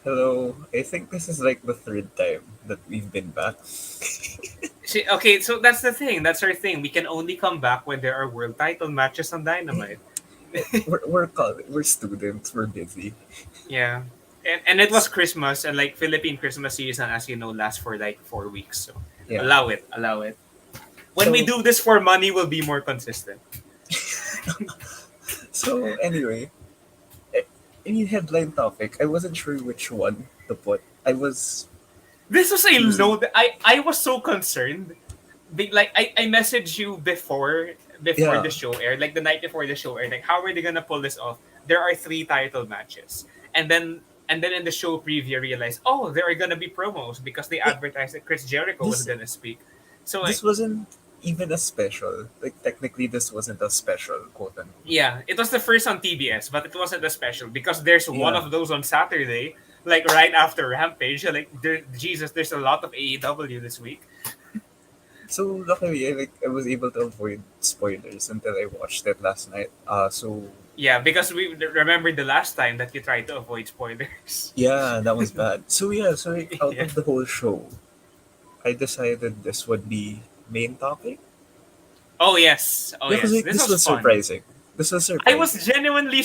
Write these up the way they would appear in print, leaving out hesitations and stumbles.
Hello. I think this is like the third time that we've been back. Okay, so that's the thing. That's our thing. We can only come back when there are world title matches on Eh, Dynamite. we're students. We're busy. Yeah. And it was Christmas, and like Philippine Christmas season, as you know, lasts for like 4 weeks. So Yeah. allow it, allow it. When we So do this for money, we'll be more consistent. anyway, I, I mean headline topic. I wasn't sure which one to put. I was This was a choosing. load. I was so concerned. Like I messaged you before Yeah. the show aired, like the night before the show aired. Like, how are they gonna pull this off? There are three title matches, and then in the show preview, I realized, oh, there are gonna be promos because they Like advertised that Chris Jericho was this gonna speak. So this like, wasn't even a special. Like technically this wasn't a special, quote unquote. yeah, it was the first on TBS, but it wasn't a special because there's one Yeah. of those on Saturday, like right after Rampage. Like, Jesus, there's a lot of AEW this week. So luckily, I was able to avoid spoilers until I watched it last night. Yeah, because we remember the last time that you tried to avoid spoilers. Yeah, that was bad. So like, out Yeah. of the whole show, I decided this would be main topic. Oh yes. Oh Yeah, because yes. like This this was was fun. surprising. This was I was surprising. genuinely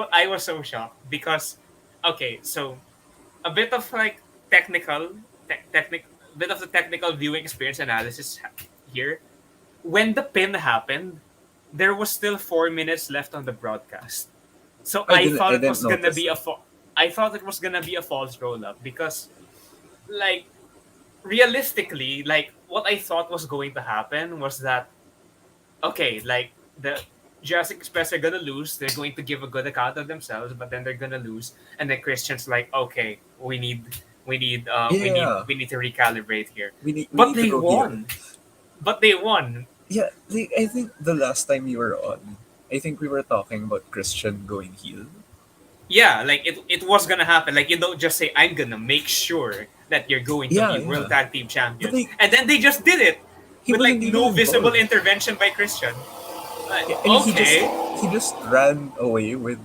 I was so shocked because okay, so a bit of like technical technic bit of the technical viewing experience analysis here. When the pin happened, there was still 4 minutes left on the broadcast. So I didn't notice that. I thought it was going to be a false roll up because like realistically, like what I thought was going to happen was that okay, like the Jurassic Express are gonna lose. They're going to give a good account of themselves, but then they're gonna lose. And then Christian's like, okay, Yeah, we need to recalibrate here. we But need to they go here. won. But they won. Yeah, like I think the last time you were on, I think we were talking about Christian going heel. Yeah, like it was gonna happen. Like you don't just say, I'm gonna make sure that you're going to Yeah, be yeah. World Tag Team But Champions. like And then they just did it he with like wasn't even no visible involved. intervention by Christian. Like, Yeah, I mean okay. he just ran away with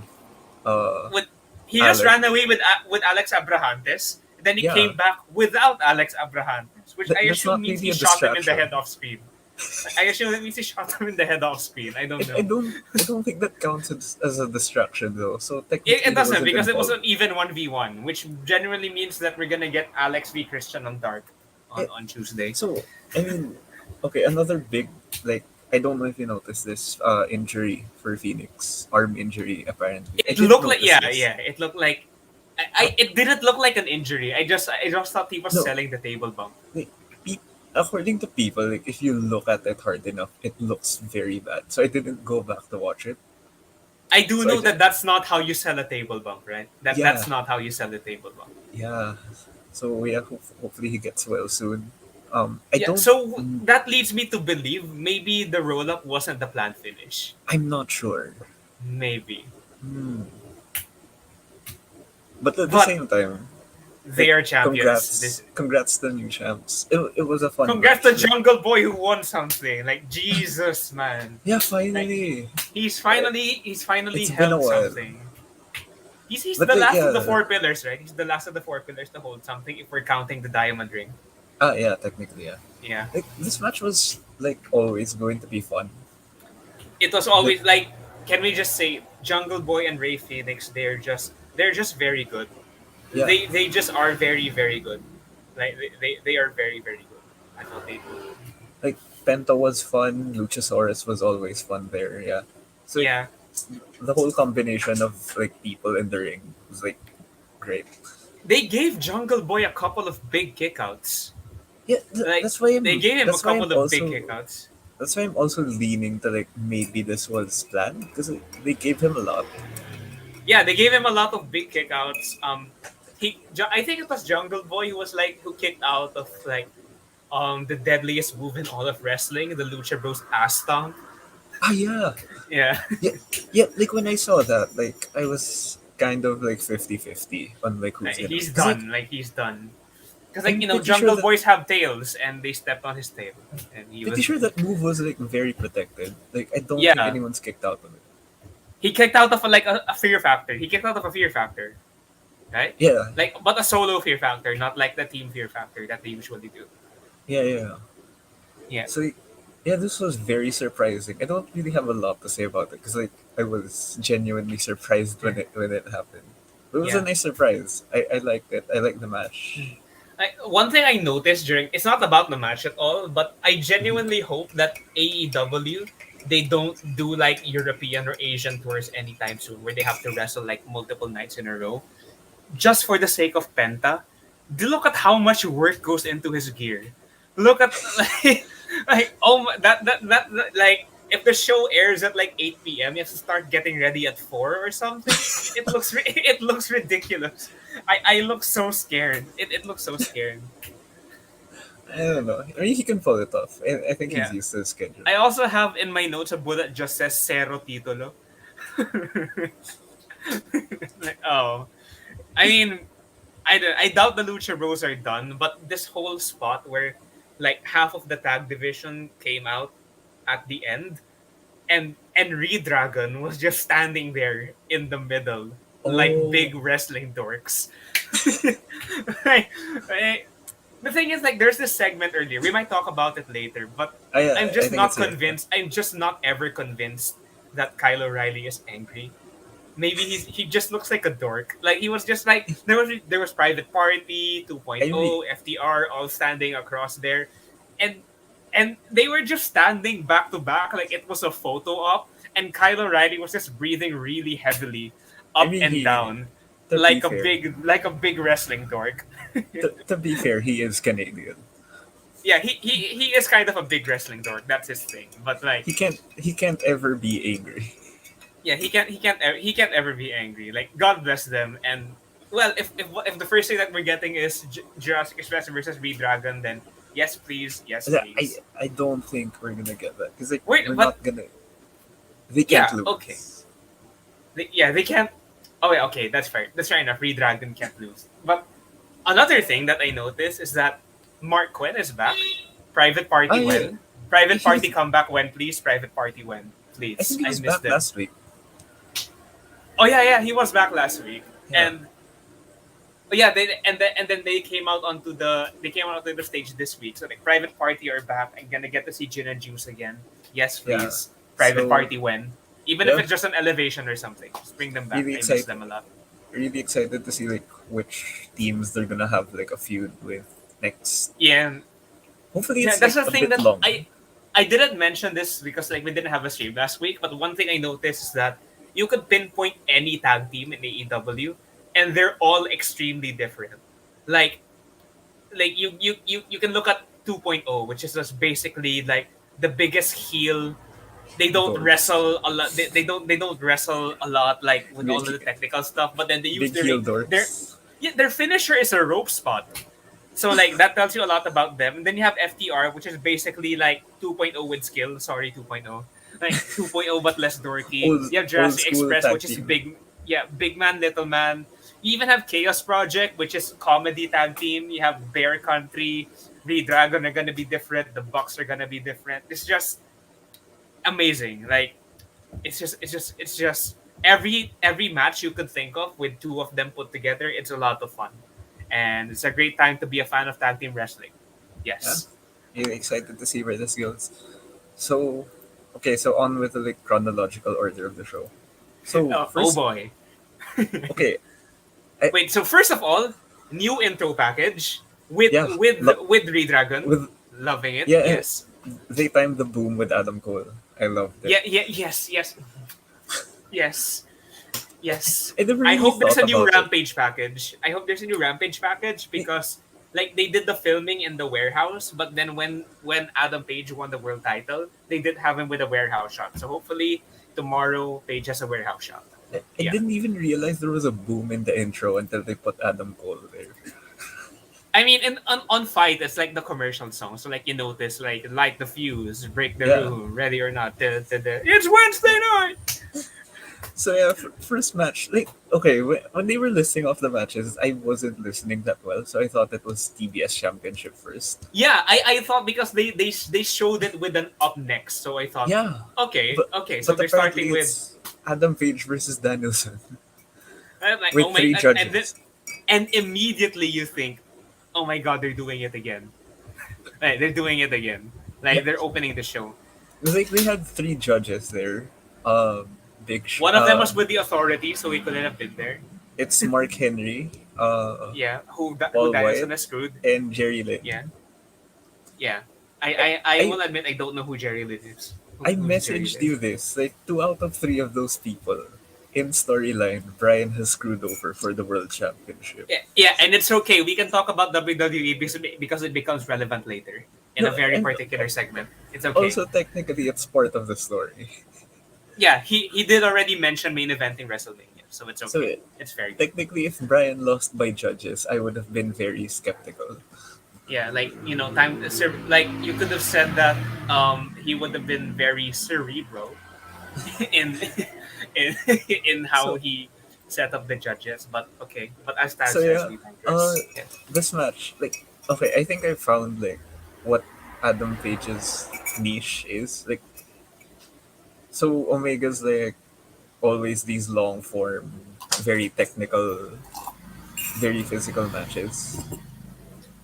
uh With He just Alec. ran away with Alex Abrahantes. Then he Yeah, came back without Alex Abrahantes, which I that's assume not means really he a shot him in the distraction. head off screen. I assume that means he shot him in the head off screen. I don't know. I don't think that counts as a distraction though. So It technically he doesn't wasn't because it was involved. an even 1v1, which generally means that we're gonna get Alex v Christian on Dark Eh, on Tuesday. so I mean, okay, another big like I don't know if you noticed this injury for Phoenix, arm injury apparently. I It didn't looked like notice yeah, this. yeah. It looked like Uh, it didn't look like an injury. I just thought he was no, selling the table bump. like according to people, like if you look at it hard enough, it looks very bad. So I didn't go back to watch it. I do So I know just that that's not how you sell a table bump, right? That's yeah, not how you sell a table bump. yeah. So yeah, hopefully he gets well soon. I Yeah, don't. so mm, that leads me to believe maybe the roll up wasn't the planned finish. I'm not sure. Maybe. Hmm. But at the But same time, they like, are champions. This congrats to new champs. It was a fun Congrats match. to Jungle Boy who won something. Like Jesus, man. Yeah, Like finally. he's finally It's been a held while. something. He's But the like, last of the yeah. four pillars, right? He's the last of the four pillars to hold something if we're counting the diamond ring. Yeah, technically, yeah. Yeah. Like, this match was, like, always going to be fun. It was But, always like, can we just say Jungle Boy and Ray Phoenix, they're just very good. yeah. They just are very, very good. Like they are very, very good at what they do. Like, Penta was fun. Luchasaurus was always fun there, yeah. So, like, Yeah. the whole combination of, like, people in the ring was, like, great. They gave Jungle Boy a couple of big kickouts. Yeah, Like they gave him a couple of big kickouts. that's why I'm also leaning to, like, maybe this was planned. Because they gave him a lot. Yeah, they gave him a lot of big kickouts. I think it was Jungle Boy who was like who kicked out of like the deadliest move in all of wrestling, the Lucha Bros ass stomp. Ah, yeah. Yeah. Yeah, yeah, like when I saw that, like I was kind of like 50-50 on like who's gonna He's because like done. Like he's done. Because like I'm you know, pretty sure Jungle that Boys have tails, and they stepped on his tail, and he pretty was sure that move was like very protected. Like I don't think yeah. anyone's kicked out of it. He kicked out of a fear factor. He kicked out of a fear factor. right? Yeah, Like, but a solo Fear Factor, not like the team Fear Factor that they usually do. yeah. Yeah, So yeah, this was very surprising. I don't really have a lot to say about it because like I was genuinely surprised when it happened. It was a yeah. nice surprise. I liked it. I liked the match. One thing I noticed during, it's not about the match at all, but I Mhm. genuinely hope that AEW, they don't do like European or Asian tours anytime soon where they have to wrestle like multiple nights in a row just for the sake of Penta. Look at how much work goes into his gear. Look at like oh my, that like if the show airs at like 8 p.m., you have to start getting ready at 4 or something. It looks it looks ridiculous. I look so scared. It looks so scared. I don't know. I mean, he can pull it off. I think he's Yeah. used to the schedule. I also have in my notes a bullet just says Cero Titulo. Like, oh. I mean, I doubt the Lucha Bros are done, but this whole spot where like half of the tag division came out at the end, and Redragon was just standing there in the middle like Oh, big wrestling dorks. Like, I- the thing is, like, there's this segment earlier. We might talk about it later, but I'm I just think not it's here. Yeah. convinced. I'm just not ever convinced that Kyle O'Reilly is angry. Maybe he just looks like a dork. Like he was just like there was Private Party 2.0 I re- FTR all standing across there, and they were just standing back to back like it was a photo op, and Kyle O'Reilly was just breathing really heavily I up mean, and he. down To be fair, like a big wrestling dork. to be fair, he is Canadian. Yeah, he is kind of a big wrestling dork. That's his thing. But like, He can't ever be angry. yeah, he can't ever be angry. Like, God bless them. And well, if the first thing that we're getting is Jurassic Express versus V Dragon, then yes Yeah, I please. I don't think we're gonna get that because like Wait, we're but not gonna. They can't yeah, okay, lose. they can't. Oh yeah, okay, that's fair enough. V Dragon can't lose. But another thing that I noticed is that Mark Quinn is back. Private Oh Party yeah, when Private Party he's. come back when please. Private Party when I please. think he I was miss back them. last week. Oh yeah, he was back last week, Yeah, and oh yeah, then they came out onto the stage this week. So like Private Party are back. I'm gonna get to see Gin and Juice again. Yes, yeah. please. Private So Party when, even if yeah, it's just an elevation or something, just bring them back. really I miss excited. them a lot. Really excited to see like which teams they're gonna have like a feud with next. Yeah, and Hopefully, yeah, it's that's like the a thing bit that long. I didn't mention this because like we didn't have a stream last week. But one thing I noticed is that you could pinpoint any tag team in AEW, and they're all extremely different. Like you can look at 2.0, which is just basically like the biggest heel. They don't Dorks. wrestle a lot. They don't wrestle a lot like with all of the Big, technical stuff. But then they use big heel their dorks. yeah, their finisher is a rope spot. So like that tells you a lot about them. And then you have FTR, which is basically like 2.0 with skill. Sorry, 2.0. Like 2.0 but less dorky. Old You have old Jurassic school Express, tag which is team. big. Yeah, big man, little man. You even have Chaos Project, which is comedy tag team. You have Bear Country. Dragon are gonna be different. The Bucks are gonna be different. It's just amazing. Like it's just every match you could think of with two of them put together. It's a lot of fun, and it's a great time to be a fan of tag team wrestling. Yeah, Yes. you're excited to see where this goes. So, okay, so on with the like chronological order of the show. So Oh first, boy. okay, I Wait. So first of all, new intro package with yeah, Redragon. with Loving it. yeah, Yes. they timed the boom with Adam Cole. I loved it. Yes. Yes. I never I really hope there's thought a new about it. Rampage package. I hope there's a new Rampage package because like they did the filming in the warehouse, but then when Adam Page won the world title, they did have him with a warehouse shot. So hopefully tomorrow Page has a warehouse shot. I Yeah. didn't even realize there was a boom in the intro until they put Adam Cole there. I mean, on Fight, it's like the commercial song. So like you notice, like light the fuse, break the Yeah. room, ready or not. It's Wednesday night. So yeah, first match, like okay, when they were listing off the matches, I wasn't listening that well, so I thought it was TBS Championship first. Yeah, I thought because they showed it with an up next, so I thought, Yeah, but okay, so but they're apparently starting with it's Adam Page versus Danielson I'm like, with oh my, three and then judges. and immediately you think, oh my god, they're doing it again. Like, they're doing it again. Yeah, Like they're opening the show. like they had three judges there. Big One of them was with the authority, so he couldn't have been there. it's Mark Henry, Yeah, who Paul Danielson White, has screwed. and Jerry Yeah, Lynn. yeah. I, I, I I will admit I don't know who Jerry Lynn is. I Who's Jerry messaged Lynn? you this. Like two out of three of those people in storyline, Brian has screwed over for the world championship. Yeah, yeah, and it's okay. We can talk about WWE because it becomes relevant later in a No, very and particular segment. It's okay. also technically it's part of the story. Yeah, he did already mention main eventing WrestleMania, so it's So okay. It's very good. technically, if Brian lost by judges, I would have been very skeptical. Yeah, like like you could have said that he would have been very cerebral in in in how So he set up the judges, but okay. But as Tad so says, yeah, we uh, digress. Yeah. this match, like, okay, I think I found like what Adam Page's niche is. Like, so Omega's like always these long form, very technical, very physical matches.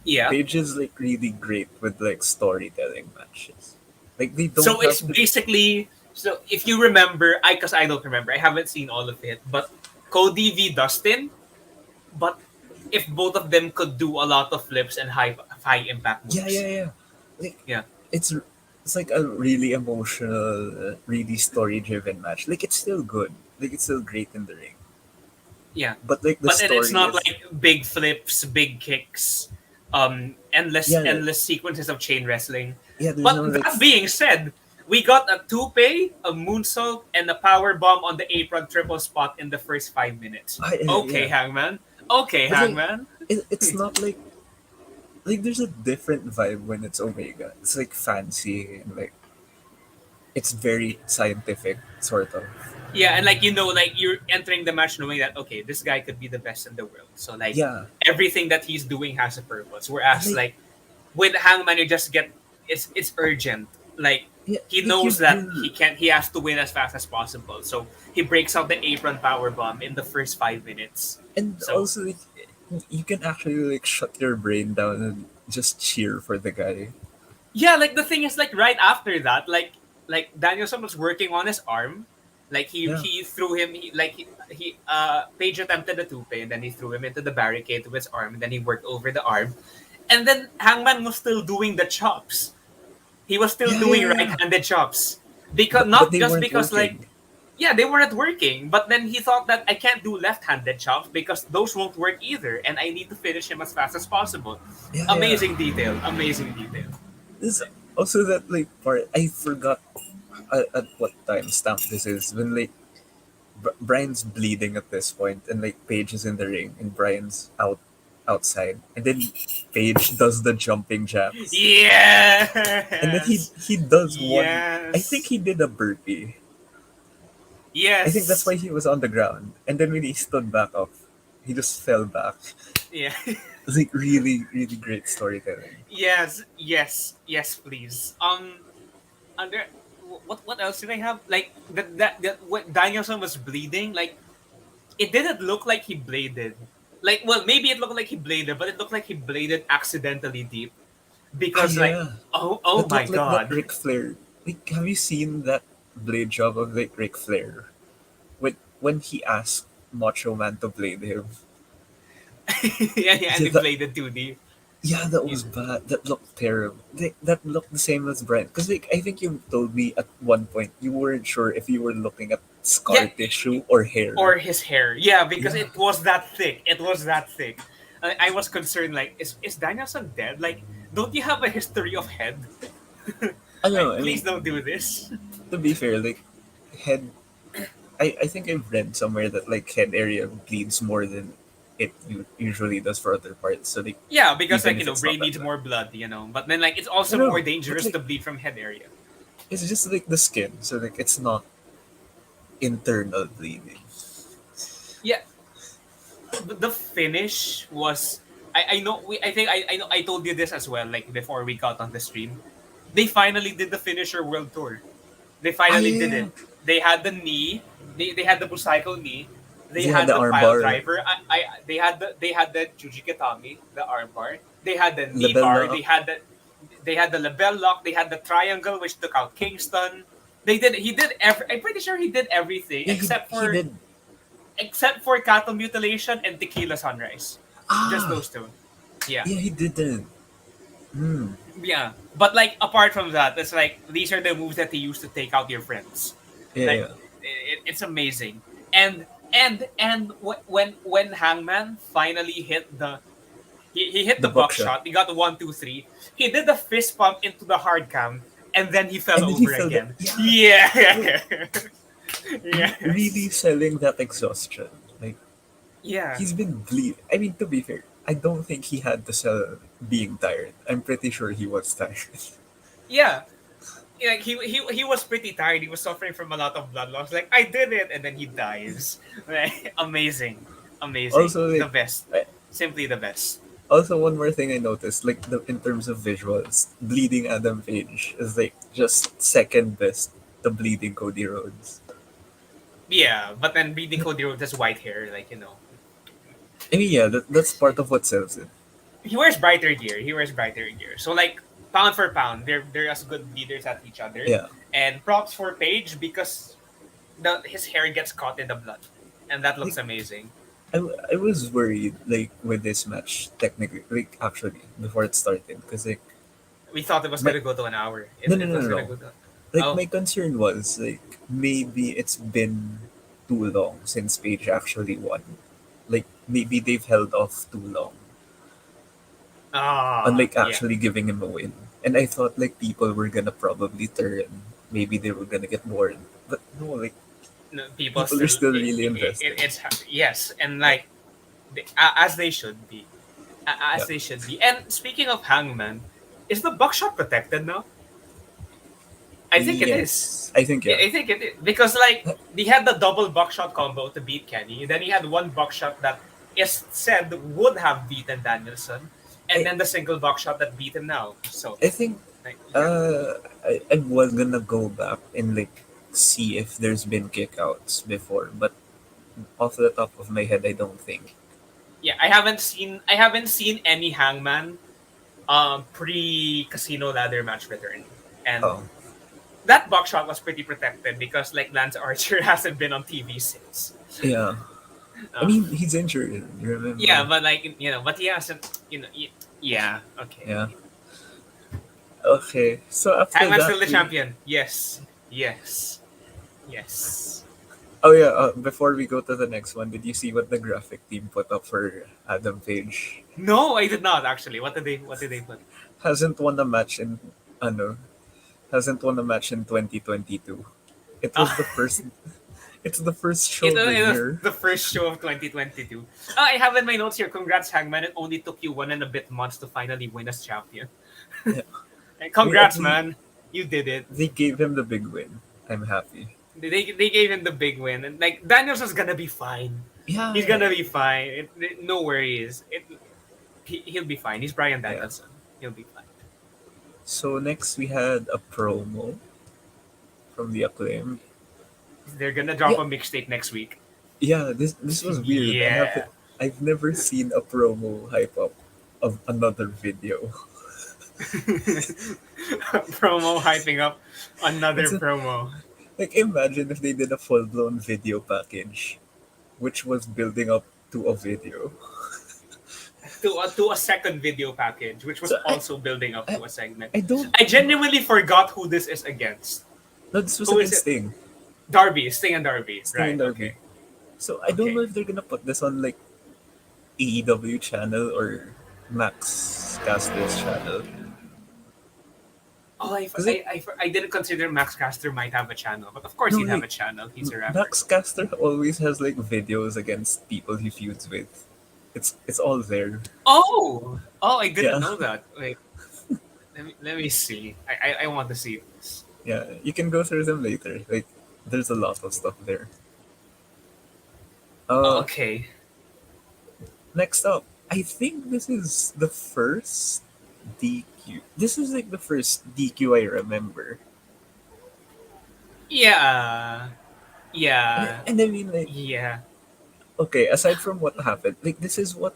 Yeah. Page is like really great with like storytelling matches. Like they So don't it's have to. basically, so if you remember, because I don't remember, I haven't seen all of it, but Cody v Dustin. But if both of them could do a lot of flips and high impact Yeah, moves, yeah, yeah. Like yeah, it's it's like a really emotional, really story driven match. Like it's still good. Like it's still great in the ring. yeah. But like the But then it's story not is like big flips, big kicks, endless yeah, endless sequences of chain wrestling. yeah. There's But no like that being said, we got a tope, a moonsault, and a power bomb on the apron triple spot in the first 5 minutes. Okay, yeah. Hangman. Okay, But like Hangman. it's not like there's a different vibe when it's Omega. It's like fancy and like it's very scientific sort of. Yeah, and like like you're entering the match knowing that okay, this guy could be the best in the world. So like Yeah, everything that he's doing has a purpose. and Whereas like like with Hangman, you just get it's urgent. Like yeah, he like knows that you're he has to win as fast as possible. So he breaks out the apron power bomb in the first 5 minutes. and So also like, you can actually like shut your brain down and just cheer for the guy. yeah, like the thing is like right after that, like Danielson was working on his arm. Like Yeah, he threw him he Page attempted a tope and then he threw him into the barricade with his arm and then he worked over the arm. And then Hangman was still doing the chops. He was still yeah, yeah, doing yeah. right-handed chops. Because But not they just weren't because like working. yeah, they weren't working, but then he thought that I can't do left-handed chops because those won't work either and I need to finish him as fast as possible. Yeah, yeah. Amazing detail, amazing detail. This also that like part I forgot at what time stamp this is when like Brian's bleeding at this point and like Paige is in the ring and Brian's outside and then Paige does the jumping jacks and then Yes. he does one. I think Yes. he did a burpee. I think that's Yes. why he was on the ground and then when he stood back up, he just fell back. Yeah. It's like really really great storytelling. Yes. Yes. Yes. Please. Under what else did I have? Like that when Danielson was bleeding, like it didn't look like he bladed. Like well, maybe it looked like he bladed, but it looked like he bladed accidentally deep Ah because like yeah, oh that my looked like what god. Ric Flair. Like, have you seen that blade job of like Ric Flair when he asked Macho Man to blade him? Yeah, yeah, and Yeah, he bladed too deep. yeah, that Yeah. was bad. That looked terrible. That looked the same as Brent. Because like I think you told me at one point you weren't sure if you were looking at scar Yeah, tissue or hair. or his hair. Yeah, because Yeah, it was that thick. It was that thick. I was concerned. Like, is Danielson dead? Like, don't you have a history of head? I don't know. Like, I please mean, don't do this. to be fair, like head. I think I've read somewhere that like head area bleeds more than it usually does for other parts. So like Yeah, because even like if it's brain not that needs bad. more blood. But then like it's I also don't more know, but dangerous like to bleed from head area. it's just like the skin, so like it's not internal bleeding. Yeah, the finish was. I know I think I know I told you this as well. Like before we got on the stream, they finally did the finisher world tour. They Ah finally yeah, did yeah, it. They had the knee. They had the Busaiko knee. They He had had the the pile armbar, driver. They had the Jujikatami, the armbar. They had the knee label bar. lock. They had the label lock. They had the triangle, which took out Kingston. They did. He did every. I'm pretty sure he did everything Yeah, he did. except for cattle mutilation and tequila sunrise. Just Ah, those two. Yeah. yeah, he didn't. Hmm. Yeah. But like apart from that, it's like these are the moves that he used to take out your friends. Yeah, Like yeah. it's amazing. And when Hangman finally hit he hit The the buckshot, buckshot, he got the 1, 2, 3. He did the fist pump into the hard cam, and then he fell and then he over fell down. again. Yeah, Yeah. like really Yes. selling that exhaustion. Like Yeah. he's been bleed. I mean, to be fair, I don't think he had to sell being tired. I'm pretty sure he was tired. Yeah. Like he was pretty tired. He was suffering from a lot of blood loss. Like I did it, and then he dies. Like, amazing, amazing, Also, the like, best, I- simply the best. also one more thing I noticed, like in terms of visuals, bleeding Adam Page is like just second best to bleeding Cody Rhodes. Yeah, but then Bleeding Cody Rhodes has white hair, like I mean, yeah, that's part of what sells it. he wears brighter gear. He wears brighter gear. So like pound for pound, they're as good leaders at each other. Yeah, And props for Page because his hair gets caught in the blood, and that like looks amazing. I was worried like with this match technically, like actually before it started, because like We thought it was my gonna go to an hour. no no It no was no gonna no, go to. like Oh, my concern was like maybe it's been too long since Page actually won. Like maybe they've held off too long on like yeah. actually giving him a win. And I thought like people were gonna probably turn. Maybe they were gonna get bored. But no, like No, people people are still still really invested. it's yes, and like as they should be, Yeah. as they should be. And speaking of Hangman, is the buckshot protected now? I think it is. Yes. I think yeah. I think it is because like he had the double buckshot combo to beat Kenny. Then he had one buckshot that is said would have beaten Danielson, and I then the single buckshot that beat him now. So I think like, yeah. I was gonna go back and like see if there's been kickouts before, but off the top of my head I don't think. Yeah, I haven't seen any Hangman pre Casino Ladder match return. And Oh. that buckshot was pretty protected because like Lance Archer hasn't been on TV since. Yeah. I Uh, mean he's injured, yeah, remember? but like but he hasn't yeah, Yeah. okay. Okay. So after Hangman's that still the we champion. Yes. Yes. Yes. oh yeah, before we go to the next one, did you see what the graphic team put up for Adam Page? No, I did not actually. What did they put? Hasn't won a match in ano, hasn't won a match in 2022. It Uh, was the first it's the first show of the it was year. the first show of 2022. I have in my notes here. Congrats, Hangman. It only took you 1 and a bit months to finally win as champion. Yeah. And I mean, at congrats, least man. You did it. they gave him the big win. I'm happy. They gave him the big win, and like Danielson's gonna be fine. Yeah, He's gonna be fine. No worries. He'll be fine. He's Brian yeah. Danielson. He'll be fine. So next we had a promo from the Acclaim. They're gonna drop Yeah, a mixtape next week. yeah. This was weird. Yeah. I've never seen a promo hype up of another video. Promo hyping up another It's a, promo like imagine if they did a full blown video package, which was building up to a video. to a second video package, which was So also building up I, to a segment. I don't. I genuinely forgot who this is against. No, this was Who is against it? Sting. Darby, Sting and Darby. Sting and Right. Darby. Okay. So I don't know Okay. if they're gonna put this on like AEW channel or Max Caster's channel. Oh, Cause like I didn't consider Max Caster might have a channel, but of course no he'd have like a channel. He's a rapper. Max Caster always has like videos against people he feuds with. It's all there. Oh, I didn't Yeah, know that. Wait, let me see. I want to see this. yeah. You can go through them later. Like there's a lot of stuff there. Oh, Uh, okay. next up, I think this is the first DQ. This is like the first DQ I remember. Yeah. And, Yeah. and I mean like Yeah. okay, aside from what happened, like this is what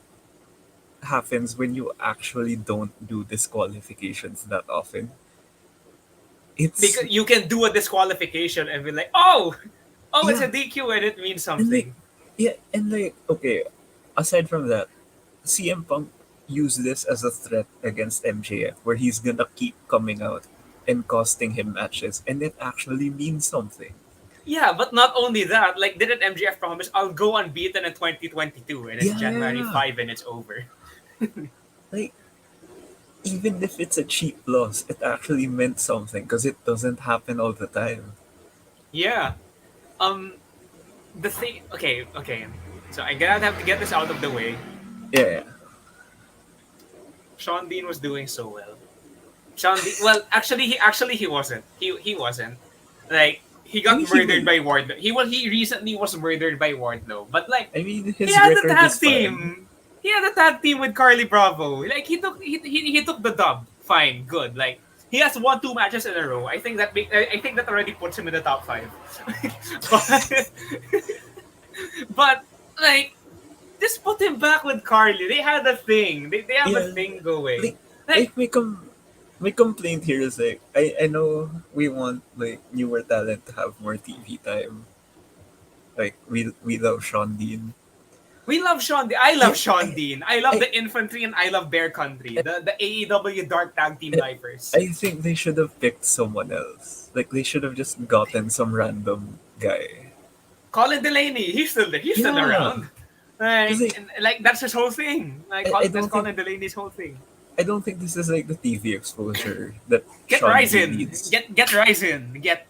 happens when you actually don't do disqualifications that often. It's Because you can do a disqualification and be like, oh, it's yeah, a DQ and it means and like something. yeah, and like okay, aside from that, CM Punk used this as a threat against MJF, where he's gonna keep coming out and costing him matches, and it actually means something. Yeah, but not only that, like, didn't MJF promise, I'll go unbeaten in 2022, and it's Yeah, yeah, January yeah. 5 and it's over. Like even if it's a cheap loss, it actually meant something because it doesn't happen all the time. Yeah. Um, the thing, okay. So I'm gonna have to get this out of the way. Yeah, yeah. Sean Dean was doing so well. Sean Dean, well, actually he wasn't. He wasn't. Like, he I got mean, he murdered will. by Wardlow. He recently was murdered by Wardlow, but like, I mean, he his had a record is tag fine. team. He had a tag team with Carly Bravo. Like, he took the dub. Fine, good. Like, he has won 2 matches in a row. I think that already puts him in the top 5. but but like, just put him back with Carly. They had a thing. They have a Yeah, thing going. like, Like, like my complaint here is like, I know we want like newer talent to have more TV time. Like we love Sean Dean. we love Sean. I I love Sean Dean. I love I the Infantry and I love Bear Country. The AEW Dark Tag Team I, Lifers. I think they should have picked someone else. Like they should have just gotten some random guy. Colin Delaney. He's still there. He's still Yeah, around. because Like, that's his whole thing. Like, I that's don't think Colin Delaney's whole thing. I don't think this is like the TV exposure that Get Sean Dean Ryzen. needs. Get Ryzen. Yeah,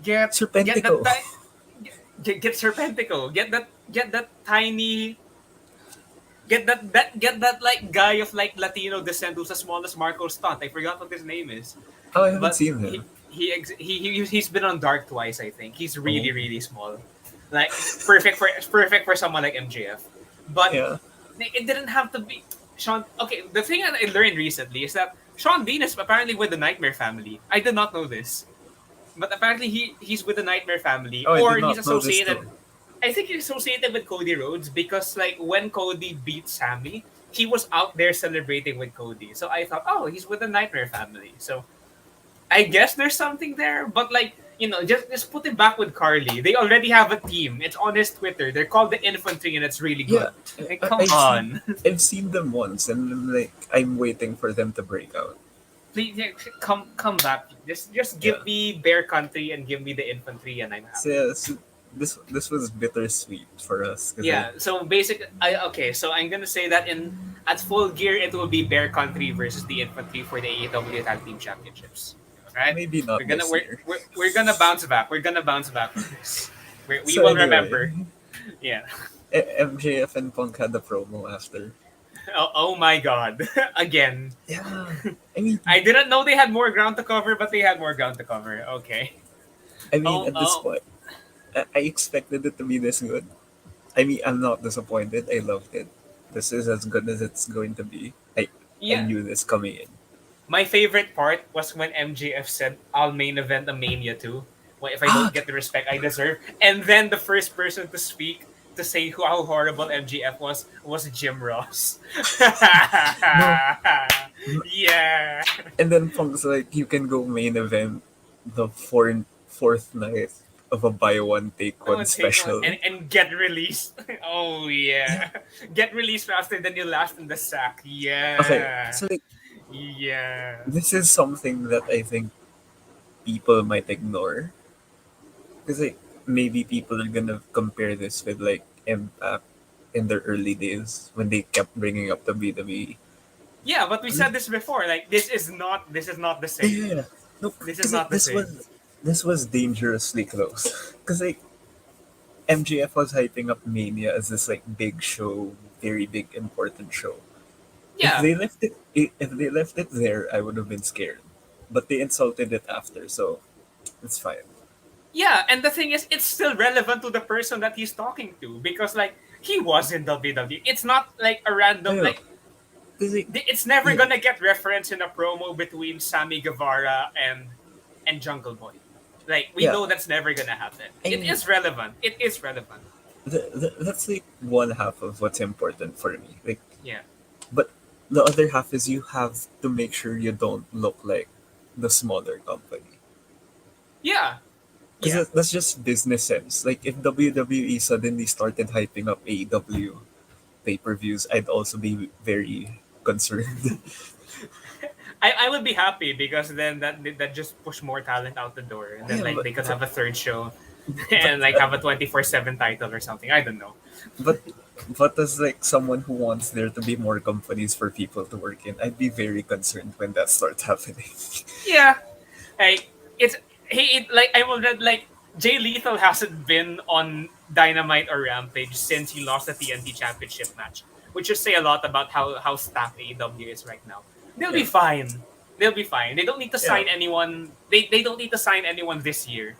Get that Serpentico. get Serpentico. Get that tiny get that like guy of like Latino descent who's as small as Marco Stunt. I forgot what his name is. Oh, I haven't But seen him. he's been on Dark twice, I think. He's Oh, really small. Like, perfect for someone like MJF. But yeah. it didn't have to be Sean. Okay, the thing that I learned recently is that Sean Dean is apparently with the Nightmare family. I did not know this. But apparently he's with the Nightmare family, Oh, I or did he's not know this associated. too. I think he's associated with Cody Rhodes because, like, when Cody beat Sammy, he was out there celebrating with Cody. So I thought, oh, he's with the Nightmare family. So I guess there's something there, but like, just put it back with Carly. They already have a team. It's on his Twitter. They're called the Infantry, and it's really Yeah, good. Like, come I've seen on, them once, and like I'm waiting for them to break out. please, yeah, come back. Just Yeah. give me Bear Country and give me the Infantry, and I'm So, happy. yeah, so this was bittersweet for us because like Yeah. So basically, okay. So I'm gonna say that in at Full Gear, it will be Bear Country versus the Infantry for the AEW Tag Team Championships. Right? maybe not this year. We're gonna bounce back. We're gonna bounce back from this. We So will anyway, remember. Yeah. MJF and Punk had the promo after. Oh my god. Again. Yeah, I mean, I didn't know they had more ground to cover, but they had more ground to cover. Okay. at this Oh. point, I expected it to be this good. I mean, I'm not disappointed. I loved it. This is as good as it's going to be. I Yeah. knew this coming in. My favorite part was when MJF said, I'll main event a Mania too. Well, if I Ah, don't get the respect I deserve. And then the first person to speak to say how horrible MJF was Jim Ross. no, Yeah. and then Punk's like, you can go main event the fourth night of a buy one take I'm one gonna take one special. and get released. Oh Yeah. yeah. Get released faster than you last in the sack. Okay, Yeah. so like Yeah. this is something that I think people might ignore because like maybe people are gonna compare this with like Impact in their early days when they kept bringing up WWE. Yeah, but we Like, said this before. Like, this is not the same. yeah, no, This is because like not the same. this was dangerously close. Because like MJF was hyping up Mania as this like big show, very big important show. Yeah. If they left it there, I would have been scared. But they insulted it after, so it's fine. Yeah, and the thing is, it's still relevant to the person that he's talking to because, like, he was in WWE. It's not like a random, Yeah, like, 'cause, like, it's never yeah, gonna get reference in a promo between Sammy Guevara and Jungle Boy. Like, we yeah. know that's never gonna happen. I It mean, is relevant. It is relevant. that's like one half of what's important for me. Like, Yeah. but the other half is you have to make sure you don't look like the smaller company. Yeah. Yeah. Because that's just business sense. Like if WWE suddenly started hyping up AEW pay-per-views, I'd also be very concerned. I would be happy because then that just push more talent out the door, and then Yeah, like but they could have a third show, but and like uh, have a 24/7 title or something. I don't know. but but as like someone who wants there to be more companies for people to work in, I'd be very concerned when that starts happening. Yeah, like it's like I will read like Jay Lethal hasn't been on Dynamite or Rampage since he lost the TNT Championship match, which should say a lot about how stacked AEW is right now. They'll be Yeah, fine. They'll be fine. They don't need to yeah, sign anyone. They don't need to sign anyone this year.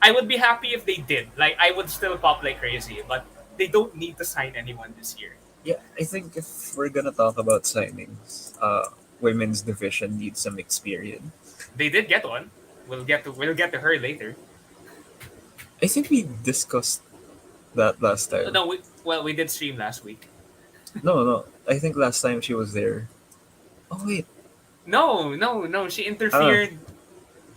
I would be happy if they did. Like I would still pop like crazy, but they don't need to sign anyone this year. yeah. I think if we're gonna talk about signings, women's division needs some experience. They did get one. We'll get to her later. I think we discussed that last time. No, we did stream last week. No, no. I think last time she was there. Oh wait. No, no, no. She Ah, interfered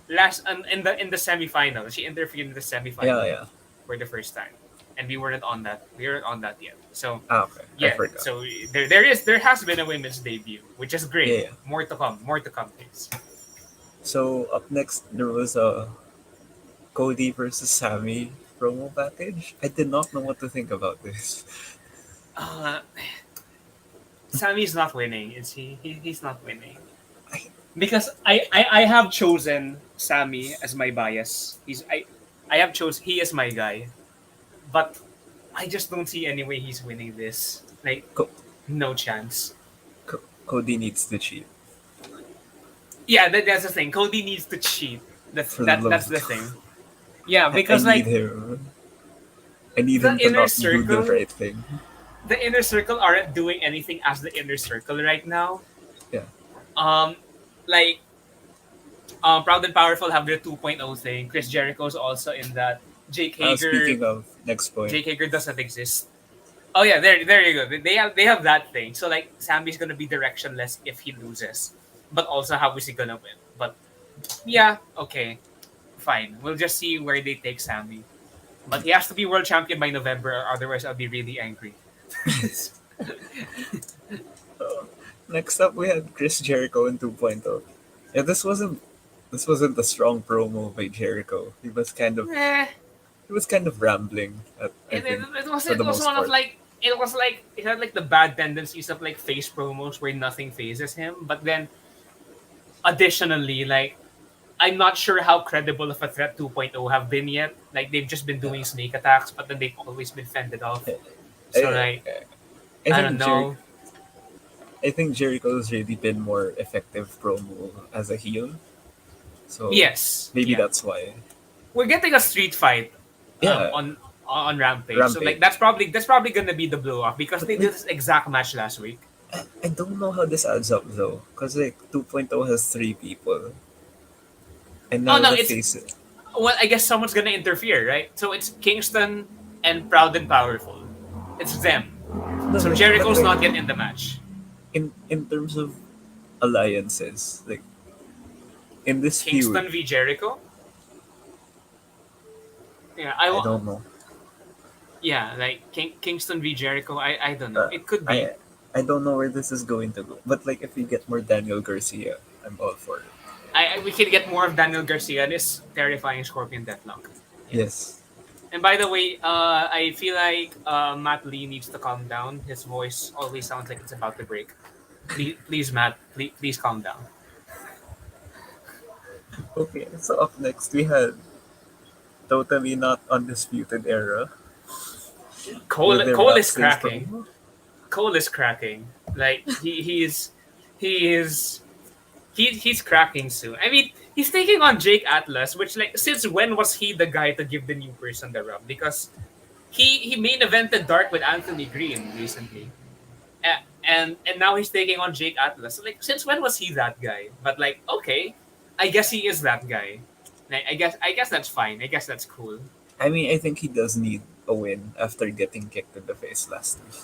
last in the semifinal. She interfered in the yeah, semifinal yeah. for the first time, and we weren't on that. We weren't on that yet. So Ah, okay. I yeah. forgot. So there has been a women's debut, which is Yeah, great. yeah. More to come. More to come, please. So up next there was a Cody versus Sammy promo package. I did not know what to think about this. Uh, Sammy's not winning. Is he's not winning. I, Because I have chosen Sammy as my bias. I have chose he is my guy, but I just don't see any way he's winning this. Like Co- no chance. Cody needs to cheat Yeah, that's the thing. Cody needs to cheat. for the love That's of the God. thing. Yeah, I because need like him. I need the him to inner not do the circle, right thing. the inner circle aren't doing anything as the inner circle right now. Yeah. Um, like Proud and Powerful have their 2.0 thing. Chris Jericho's also in that. Jake Hager Speaking of next point, Jake Hager doesn't exist. Oh yeah, there you go. They have that thing. So like Sammy's gonna be directionless if he loses, but also how is he gonna win? But yeah, okay, fine. We'll just see where they take Sammy. But he has to be world champion by November, or otherwise I'll be really angry. uh, next up we had Chris Jericho in 2.0. Yeah, this wasn't a strong promo by Jericho. Eh, He was kind of rambling. I think for the it was most one of part. like it was like it had like the bad tendencies of like face promos where nothing phases him. But then additionally, like I'm not sure how credible of a threat 2.0 have been yet. Like they've just been doing Yeah. sneak attacks, but then they've always been fended off. So I, like I I don't think know. Jericho's really been more effective promo as a heel. So Yes, maybe yeah, that's why. we're getting a street fight Yeah, on Rampage. So like Rampage. that's probably gonna be the blow off because But they like did this exact match last week. I don't know how this adds up though, because like 2.0 has three people, and Oh now no, the it's face. well, I guess someone's gonna interfere, right? So it's Kingston and Proud and Powerful. It's them. No, So like, but Jericho's like not yet in the match. in terms of alliances, like in this feud, Kingston v Jericho. Yeah, I don't know. yeah, like Kingston v Jericho. I don't know. Uh, It could be. I I don't know where this is going to go. But like if we get more Daniel Garcia, I'm all for it. We can get more of Daniel Garcia. This terrifying Scorpion Deathlock. Yeah. Yes. And by the way, I feel like Matt Lee needs to calm down. His voice always sounds like it's about to break. Please Matt, please calm down. Okay, so up next we had totally not undisputed era with their Cole is backstage cracking. promo. Cole is cracking. Like he is he's cracking soon. I mean, he's taking on Jake Atlas, which like since when was he the guy to give the new person the rub? Because he main evented Dark with Anthony Green recently. And now he's taking on Jake Atlas. So, like since when was he that guy? But like okay, I guess he is that guy. Like, I guess that's fine. I guess that's cool. I mean, I think he does need a win after getting kicked in the face last week.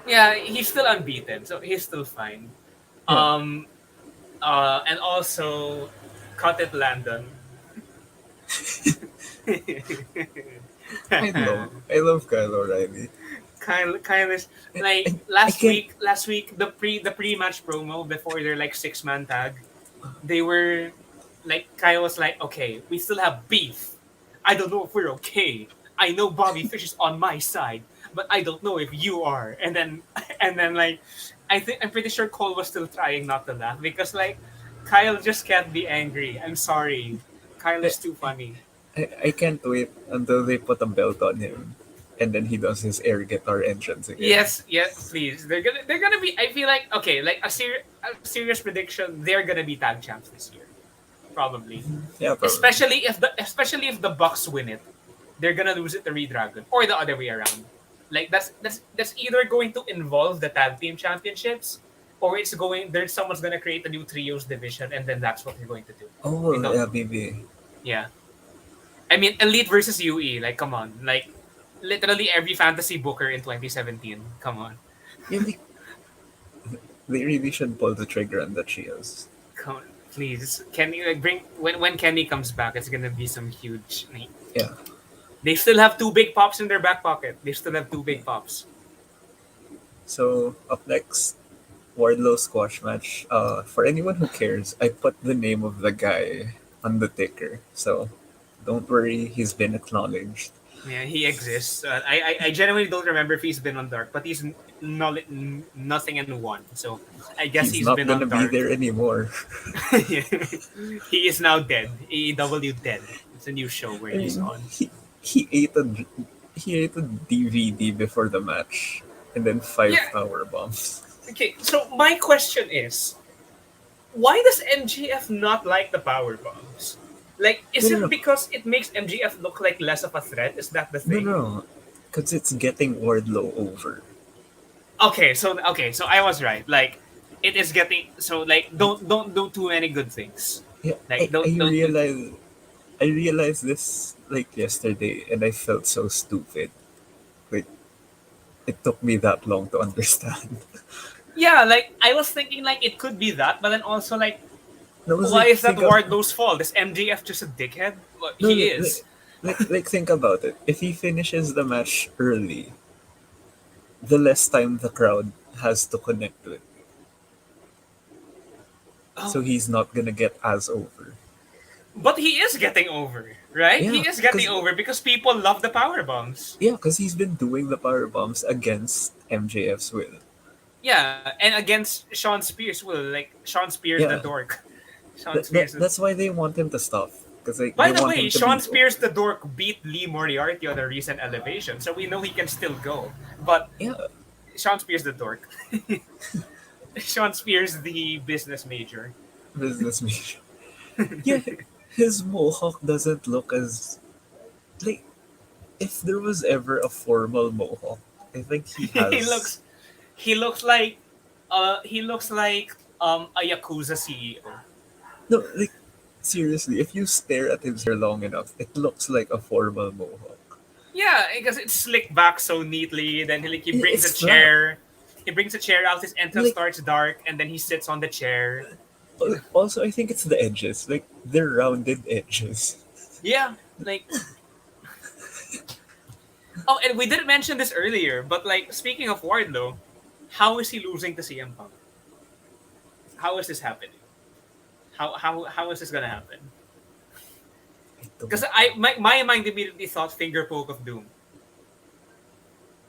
Yeah, he's still unbeaten, so he's still fine. Yeah, Um, and also, cut it, Landon. I love Kyle O'Reilly. Kyle is I, like I, I can't. last week the pre-match promo before their like 6-man tag, they were like Kyle was like, okay, we still have beef. I don't know if we're okay. I know Bobby Fish is on my side, but I don't know if you are. And then and then like I'm pretty sure Cole was still trying not to laugh because like Kyle just can't be angry. I'm sorry. Kyle I, is too funny. I can't wait until they put a belt on him, and then he does his air guitar entrance again. Yes, yeah, please. They're gonna be. I feel like okay, like a serious prediction. They're gonna be tag champs this year, probably. Yeah, probably. Especially if the Bucks win it, they're gonna lose it to Reed Dragon or the other way around. Like that's either going to involve the tag team championships, or it's going there's someone's gonna create a new trios division, and then that's what they're going to do. We Oh don't yeah, know. maybe. Yeah, I mean, Elite versus UE. Like, come on, like literally every fantasy booker in 2017. Come on. Yeah, they really should pull the trigger on the trios. Come on, please. Kenny, like bring when Kenny comes back, it's gonna be some huge. Like, Yeah. they still have two big pops in their back pocket. They still have two big pops. So up next, Wardlow squash match. For anyone who cares, I put the name of the guy on the ticker, so don't worry, he's been acknowledged. Yeah, he exists. I genuinely don't remember if he's been on Dark, but he's nothing and one. So I guess He's he's not been gonna on be Dark. there anymore. He is now dead. AEW dead. It's a new show where I he's mean, on. he ate a DVD before the match, and then five Yeah. power bombs. Okay. So my question is, why does MGF not like the power bombs? Like, No, is no, it no, because it makes MGF look like less of a threat? Is that the no, thing? no, because it's getting Wardlow over. Okay, so I was right. Like, it is getting so like don't do too many good things. Yeah, Like don't do too. I realized this like yesterday, and I felt so stupid. Like it took me that long to understand. Yeah, like I was thinking like it could be that, but then also like And I was why like, is that Wardlow's fault? Is MJF just a dickhead? Well, no, he no, is. think about it. If he finishes the match early, the less time the crowd has to connect with, Oh, so he's not gonna get as over. but he is getting over, right? He Yeah, is getting cause over because people love the power bombs. yeah, cause he's been doing the power bombs against MJF's will. Yeah, and against Sean Spears, will like Sean Spears the Yeah, dork. Sean Spears. that's why they want him to stop, cause like By they the want way, him to Sean be. Spears the dork beat Lee Moriarty on a recent elevation, so we know he can still go. But Yeah, Sean Spears the dork. Sean Spears the business major. business major. Yeah, his mohawk doesn't look as like if there was ever a formal mohawk. I think he he has. looks he looks like he looks like a Yakuza CEO. No, like seriously, if you stare at his hair long enough, it looks like a formal mohawk. Yeah, because it's slicked back so neatly. Then he brings a It's flat. chair. He brings a chair out. His entrance Like starts dark, and then he sits on the chair. also, I think it's the edges. Like they're rounded edges. Yeah, like oh, and we didn't mention this earlier, but like speaking of Wardlow, how is he losing to CM Punk? How is this happening? How is this gonna happen? I don't Because know. my mind immediately thought finger poke of doom,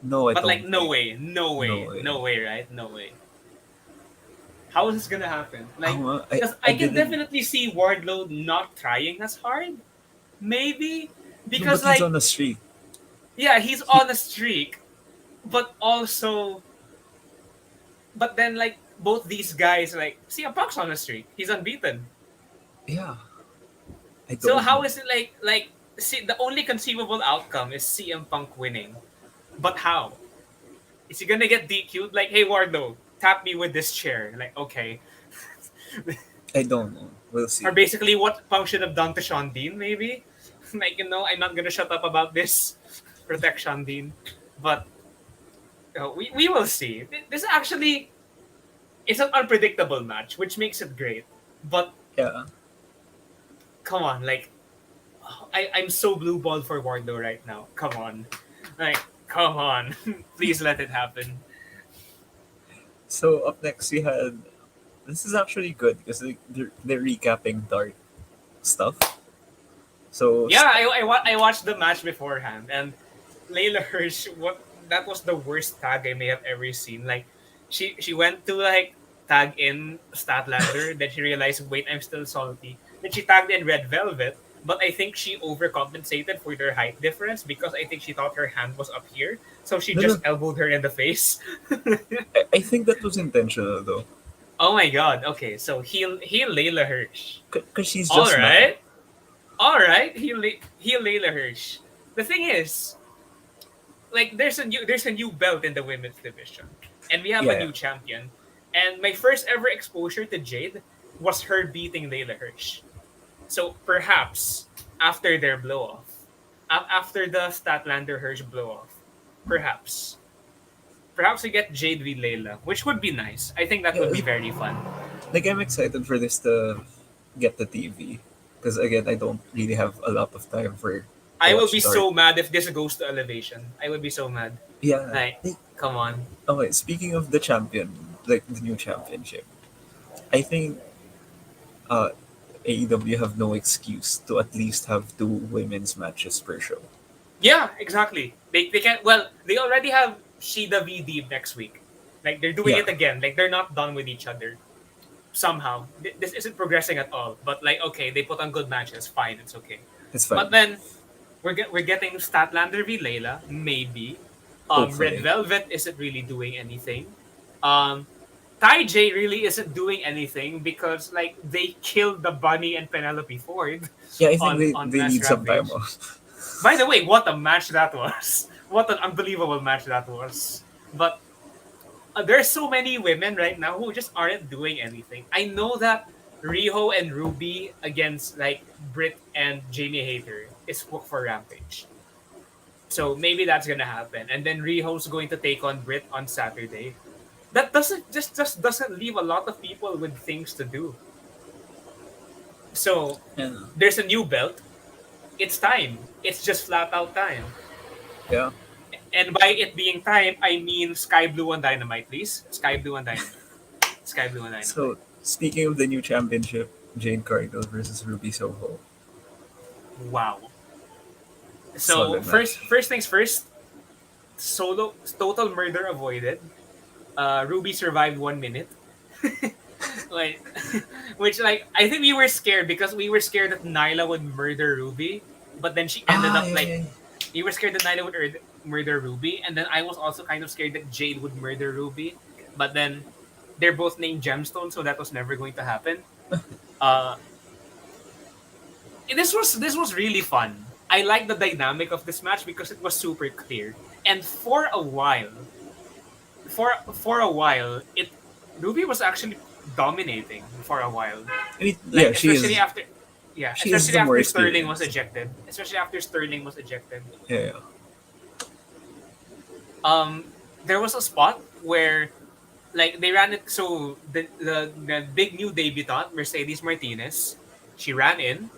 No, I but don't like no think. way, no No way, way. no way, right? No way. How is this gonna happen? Like, because I I can didn't. definitely see Wardlow not trying as hard, maybe No, because but he's like on a streak. yeah, he's He, on a streak, but also but then like both these guys like CM Punk's on a streak. He's unbeaten. yeah, I So don't how know. is it like see the only conceivable outcome is CM Punk winning, but how? Is he gonna get DQ'd? Like, hey Wardlow, tap me with this chair. Like, okay. I don't know. We'll Or see. basically what Punk should have done to Sean Dean, maybe? Like, I'm not gonna shut up about this. protection Dean, but we will see. This actually is an unpredictable match, which makes it great. But Yeah. come on, like I'm so blue ball for Wardlow right now. Come on, like come on, please let it happen. So up next we had, this is actually good because they're recapping dark stuff. So Yeah, I watched the match beforehand, and Layla Hirsch, what that was the worst tag I may have ever seen. Like, she went to like tag in Statlander, then she realized, wait, I'm still salty. Then she tagged in Red Velvet, but I think she overcompensated for their height difference because I think she thought her hand was up here, so she no, just no, elbowed her in the face. I think that was intentional though, Oh my god. Okay, so heal Layla Hirsch. because she's All just mad. right, all right. Heal Layla Hirsch. The thing is, like there's a new belt in the women's division, and we have Yeah, a yeah. new champion. And my first ever exposure to Jade was her beating Layla Hirsch. So perhaps after their blow off, after the Statlander Hirsch blow off, perhaps perhaps we get Jade v Layla, which would be nice. I think that would Yeah, be very fun. like I'm excited for this to get the TV because again I don't really have a lot of time for to I will watch be dark. so mad if this goes to Elevation. I would be so mad. Yeah. Like, come on. Okay, speaking of the champion, like the new championship, I think uh, AEW have no excuse to at least have two women's matches per show. Yeah, exactly. They can't. Well, they already have Shida v Deeb next week. Like they're doing Yeah, it again. Like they're not done with each other. Somehow this isn't progressing at all. But like, okay, they put on good matches. Fine, it's okay. it's But fine. then we're getting Statlander v Layla, maybe. Red Hopefully. Velvet isn't really doing anything. Um, Ty J really isn't doing anything because like they killed the Bunny and Penelope Ford Yeah, I think on they Mass need some time Rampage. off. By the way, what a match that was! What an unbelievable match that was! But there's so many women right now who just aren't doing anything. I know that Riho and Ruby against like Britt and Jamie Hayter is booked for Rampage. So maybe that's gonna happen. And then Riho's going to take on Britt on Saturday. That just doesn't leave a lot of people with things to do. So Yeah. there's a new belt. It's time. It's just flat out time. Yeah. And by it being time, I mean Sky Blue and Dynamite, please. Sky Blue and Dynamite. Sky Blue and Dynamite. So speaking of the new championship, Jane Cargill versus Ruby Soho. Wow. So Solid match. first things first. Solo total murder avoided. Ruby survived 1 minute. Like, which like I think we were scared because we were scared that Nyla would murder Ruby, but then she ended Ah, up yeah, like yeah. we were scared that Nyla would murder Ruby, and then I was also kind of scared that Jade would murder Ruby, but then they're both named Gemstone, so that was never going to happen. Uh, this was really fun. I like the dynamic of this match because it was super clear, and for a while, it Ruby was actually dominating for a while. I mean, Like yeah, especially after, yeah, she is especially the more after Sterling was experienced. ejected. Especially after Sterling was ejected. Yeah, yeah. Um, there was a spot where like they ran it. So the big new debutante Mercedes Martinez, she ran in.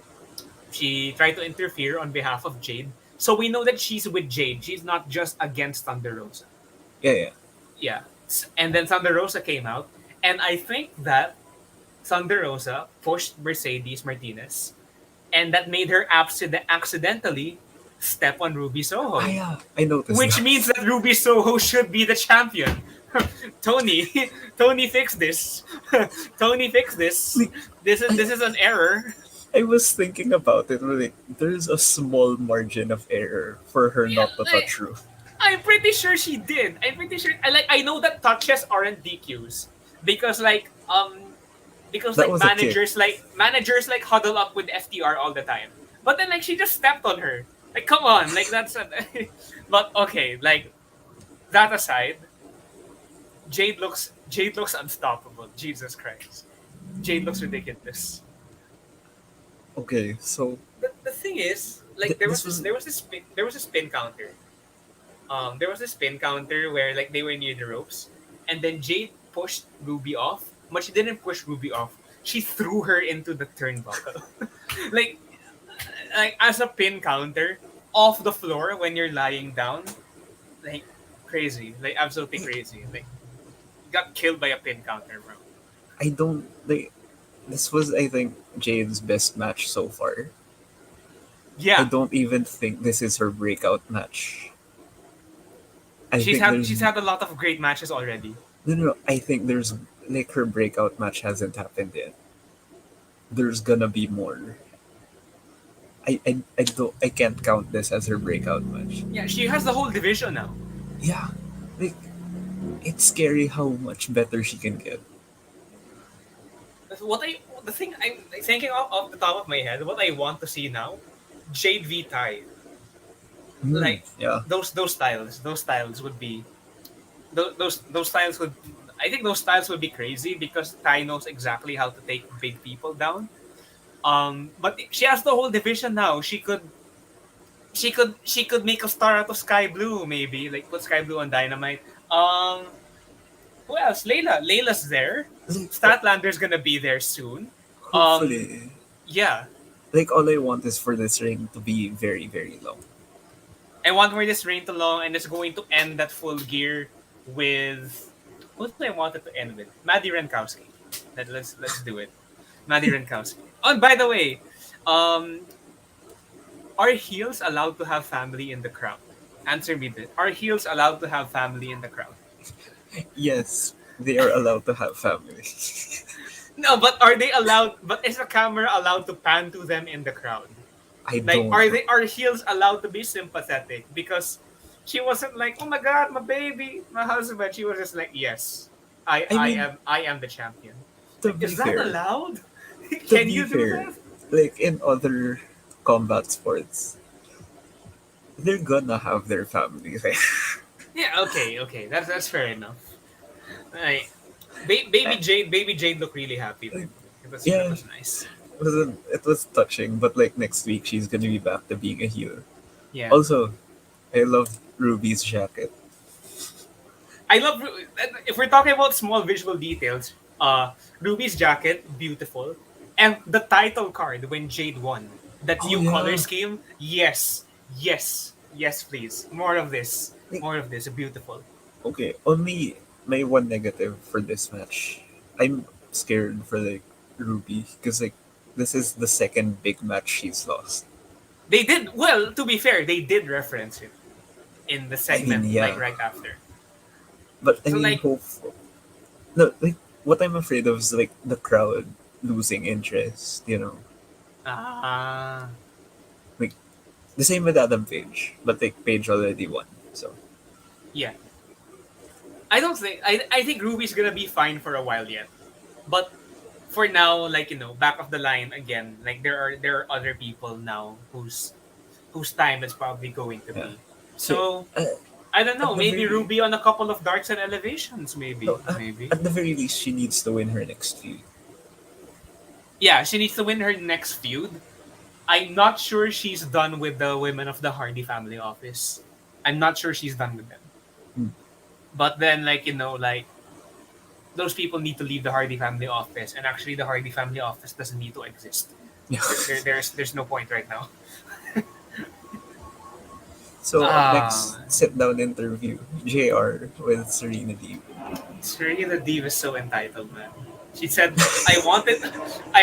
She tried to interfere on behalf of Jade. So we know that she's with Jade. She's not just against Thunder Rosa. Yeah, yeah. Yeah. And then Thunder Rosa came out. And I think that Thunder Rosa pushed Mercedes Martinez. And that made her accidentally step on Ruby Ah, Soho. yeah. I noticed Which that. means that Ruby Soho should be the champion. Tony, Tony fix this. Tony fix this. Like, This is an error. I was thinking about it. Like, there's a small margin of error for her Yeah, not to like, touch Ruth. I'm pretty sure she did. I'm pretty sure. I know that touches aren't DQs because That like was a kick. managers like huddle up with FTR all the time. But then like she just stepped on her. Like come on, like that's a, but okay, like that aside, Jade looks unstoppable. Jesus Christ. Jade looks ridiculous. Okay, so The thing is, like this was there was this spin counter. there was this pin counter where like they were near the ropes, and then Jade pushed Ruby off, but she didn't push Ruby off. She threw her into the turnbuckle, like like as a pin counter off the floor when you're lying down, like crazy, like absolutely crazy, like got killed by a pin counter, bro. I don't like. This was, I think, Jade's best match so far. I Yeah, don't even think this is her breakout match. I think there's she's had a lot of great matches already. no. I think there's like her breakout match hasn't happened yet. There's gonna be more. I can't count this as her breakout match. Yeah, she has the whole division now. Yeah, like it's scary how much better she can get. What I the thing I'm thinking off the top of my head, what I want to see now, Jade v Tai, Hmm. like Yeah. those styles would be those styles would I think those styles would be crazy because Tai knows exactly how to take big people down. But she has the whole division now. She could make a star out of Sky Blue maybe, like put Sky Blue on Dynamite. Who else? Layla's there. Like, Statlander's gonna be there soon. Um, hopefully, yeah, like all I want is for this ring to be very, very long. I want where this reign to long and it's going to end that full gear with who do I want it to end with? Maddie Renkowski. Let's do it. Maddie Renkowski. Oh, and by the way, um, are heels allowed to have family in the crowd? Answer me this. Are heels allowed to have family in the crowd? Yes, they are allowed to have family. No, but are they allowed? But is the camera allowed to pan to them in the crowd? I Like, don't know. are heels allowed to be sympathetic? Because she wasn't like, oh my god, my baby, my husband. She was just like, yes, I mean, I am the champion. to Like, be is that fair, allowed? to Can be you do fair, that? like in other combat sports, they're gonna have their family there. Yeah, okay, okay, that's fair enough. Right. Baby Jade looked really happy though. Like, It yeah, was nice. it was touching, but like next week she's gonna be back to being a heel. Yeah, Also, I love Ruby's jacket. I love if we're talking about small visual details. Ruby's jacket, beautiful, and the title card when Jade won that Oh new color yeah. scheme. Yes, yes, yes, please. More of this. Like, More of this. Beautiful. okay, only my one negative for this match. I'm scared for like Ruby because like this is the second big match she's lost. They did well. To be fair, they did reference it in the I mean, segment like yeah, right after. but I So mean, like, hope no, like what I'm afraid of is like the crowd losing interest. You know, ah, like the same with Adam Page, but like Page already won. So yeah. I think Ruby's gonna be fine for a while yet. But for now, like back of the line again, like there are other people now whose time is probably going to yeah, be. so So uh, I don't know, at the maybe very Ruby on a couple of darks and elevations, maybe. no, Maybe. at the very least, she needs to win her next feud. Yeah, she needs to win her next feud. I'm not sure she's done with the women of the Hardy family office. I'm not sure she's done with them. Hmm. But then like those people need to leave the Hardy family office, and actually the Hardy family office doesn't need to exist. Yeah. There's no point right now. So up next, Ah, sit down interview, JR with Serena Deeb. Serena Deeb is so entitled, man. She said, I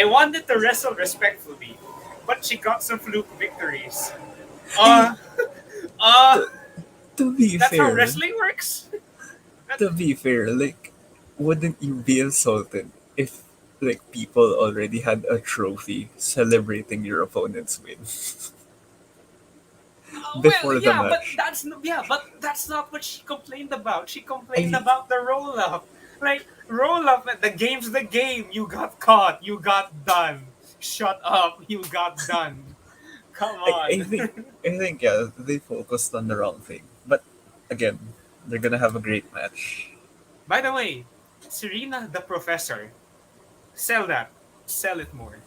wanted to wrestle respectfully, but she got some fluke victories." Hey, Uh, uh, to, to be that's how fair, wrestling works. to be fair, like, wouldn't you be insulted if like people already had a trophy celebrating your opponent's win Well, before the yeah, match? but that's not what she complained about. She I complained mean, about the roll up. Like roll up, the game's the game. You got caught. You got done. Shut up. You got done. Come I on. think yeah, they focused on the wrong thing. But again, they're gonna have a great match. By the way, Serena the Professor, sell that. Sell it more.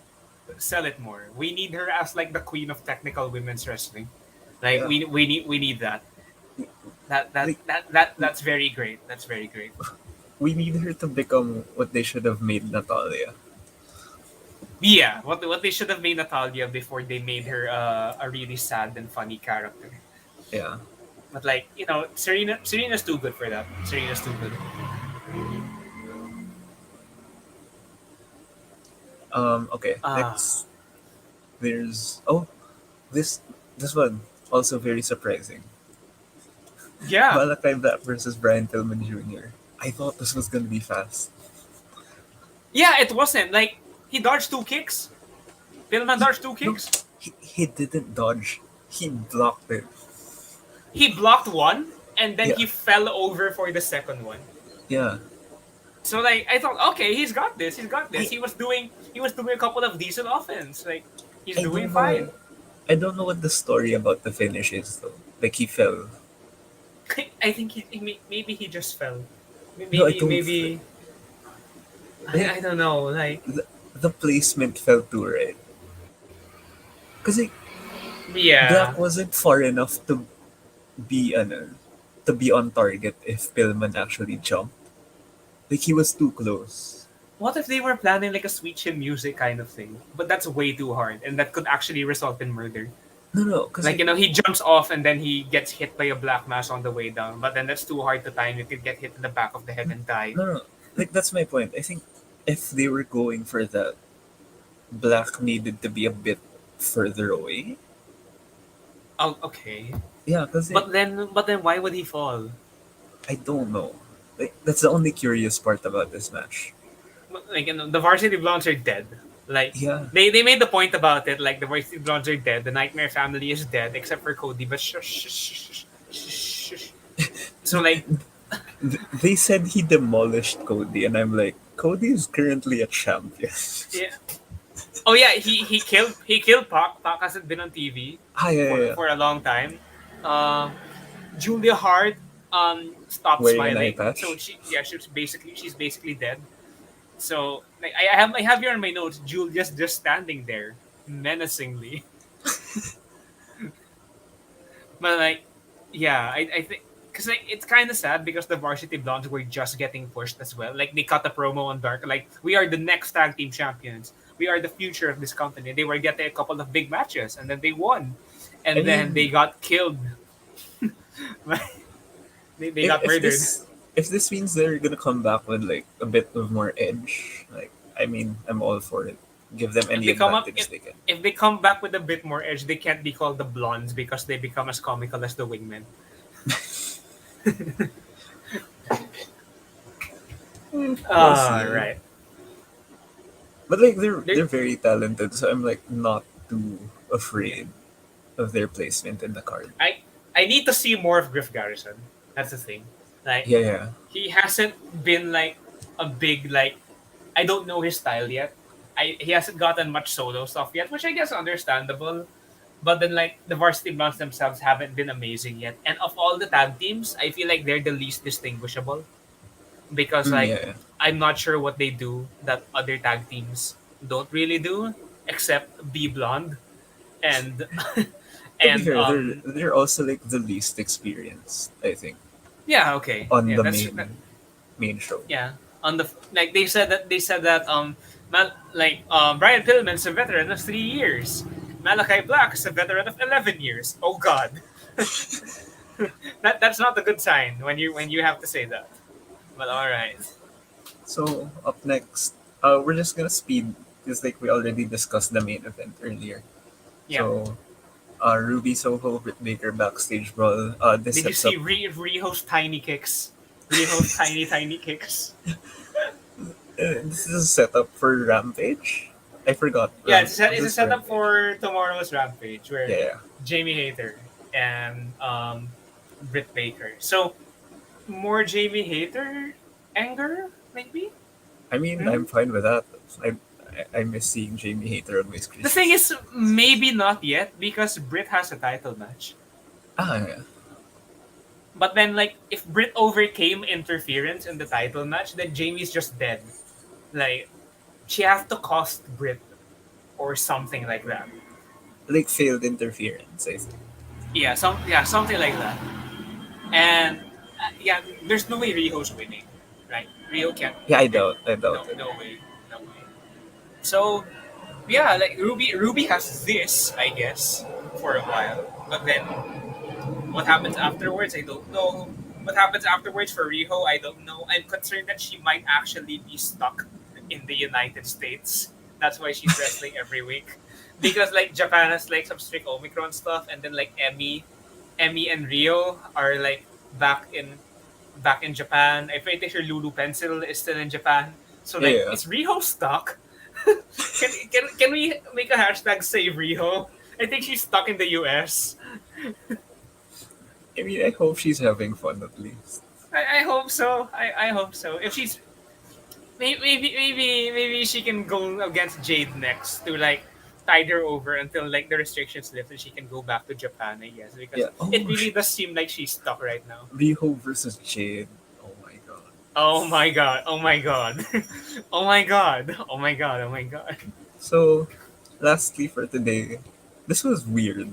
Sell it more. We need her as like the queen of technical women's wrestling. Like Yeah, we need that. Like That's very great. That's very great. we need her to become what they should have made Natalia. Yeah, what they should have made Natalia before they made her a really sad and funny character. Yeah. But like Serena's too good for that. Serena's too good. Okay. Ah, Next, there's this this one also very surprising. yeah, Malachi Black versus Brian Pillman Jr. I thought this was gonna be fast. yeah. It wasn't like he dodged two kicks. Pillman He dodged two no, kicks. he didn't dodge. He blocked it. He blocked one, and then Yeah, he fell over for the second one. yeah. So like I thought, okay, he's got this. He's got this. I He was doing a couple of decent offense. Like he's I doing don't know. fine. I don't know what the story about the finish is though. Like he fell. I think maybe he just fell. No, I Maybe don't. I don't know. Like The placement fell too right. Because like, yeah. Black wasn't far enough be to be on target if Pillman actually jumped. Like he was too close. What if they were planning like a sweet chin music kind of thing? But that's way too hard, and that could actually result in murder. No, no, because Like he jumps off and then he gets hit by a black mass on the way down. But then that's too hard to time. You could get hit in the back of the head and die. no, no, like that's my point. I think if they were going for that, Black needed to be a bit further away. Oh, okay. Yeah, because But then why would he fall? I don't know. Like that's the only curious part about this match. Like the varsity blondes are dead. Like Yeah, they made the point about it. Like the varsity blondes are dead. The Nightmare family is dead, except for Cody. But shush, shush, shush, shush, shush. So like they said he demolished Cody, and I'm like, Cody is currently a champion. yeah. Oh yeah, he killed Pac. Pac hasn't been on TV Ah, yeah, yeah, yeah. for a long time. Um, Julia Hart stopped Wearing an eye smiling. So patch. she's basically dead. So like I have here on my notes, Julia's just standing there menacingly. But like, yeah, I think because like, it's kind of sad because the Varsity Blondes were just getting pushed as well. Like they cut a promo on Dark, like we are the next tag team champions. We are the future of this company. They were getting a couple of big matches, and then they won, I and then they mean, got killed. they if, got if murdered. this if this means they're gonna come back with like a bit of more edge, like I mean, I'm all for it. Give them If any they come up, advantage they can. if they come back with a bit more edge, they can't be called the blondes because they become as comical as the wingmen. We'll Ah, see. right. But like they're They're, very talented, so I'm like not too afraid of their placement in the card. I need to see more of Griff Garrison. That's the thing. Like Yeah, yeah. he hasn't been like a big like I don't know his style yet. He hasn't gotten much solo stuff yet, which I guess understandable. But then like the varsity blondes themselves haven't been amazing yet. And of all the tag teams, I feel like they're the least distinguishable because Mm, like yeah, yeah. I'm not sure what they do that other tag teams don't really do except be blonde and To be and fair, they're also like the least experienced, I think, yeah, okay, on yeah, the that's that, main show. yeah, on the like they said that Brian Pillman's a veteran of 3 years. Malachi Black is a veteran of 11 years. Oh God, that's not a good sign when you have to say that. But all right, So up next, we're just gonna speed because like we already discussed the main event earlier. yeah. So Ruby Soho, Britt Baker backstage brawl. This Did you sets see up. Riho's tiny kicks? Riho's tiny kicks. This is a setup for Rampage. I forgot. Yeah, Was it's a this setup Rampage? for tomorrow's Rampage where Yeah, yeah. Jamie Hayter and Britt Baker. So more Jamie Hayter anger, maybe. I mean, Hmm? I'm fine with that. I miss seeing Jamie Hayter on my screen. The thing is, maybe not yet because Britt has a title match. Ah, yeah. But then, like, if Britt overcame interference in the title match, then Jamie's just dead. Like, she has to cost Britt or something like that. Like failed interference, I think. Yeah, something like that. And yeah, there's no way Rio's winning, right? Rio can't Yeah, I win. doubt. I No, doubt it. no way, no way. So yeah, like Ruby has this, I guess, for a while. But then what happens afterwards, I don't know. What happens afterwards for Riho, I don't know. I'm concerned that she might actually be stuck in the United States. That's why she's wrestling every week. Because like Japan has like some strict Omicron stuff, and then like Emmy and Rio are like back in back in Japan. I'm pretty sure Lulu Pencil is still in Japan. So like, Yeah. is Riho stuck? Can we make a hashtag save Riho? I think she's stuck in the US. I mean, I hope she's having fun at least. I hope so. I hope so. If she's maybe she can go against Jade next to like tide her over until like the restrictions lift and she can go back to Japan, I guess, because Yeah. it Oh, really does seem like she's stuck right now. Riho versus Jade. Oh my god. Oh my god! Oh my god! Oh my god! Oh my god! Oh my god! So, lastly for today, this was weird.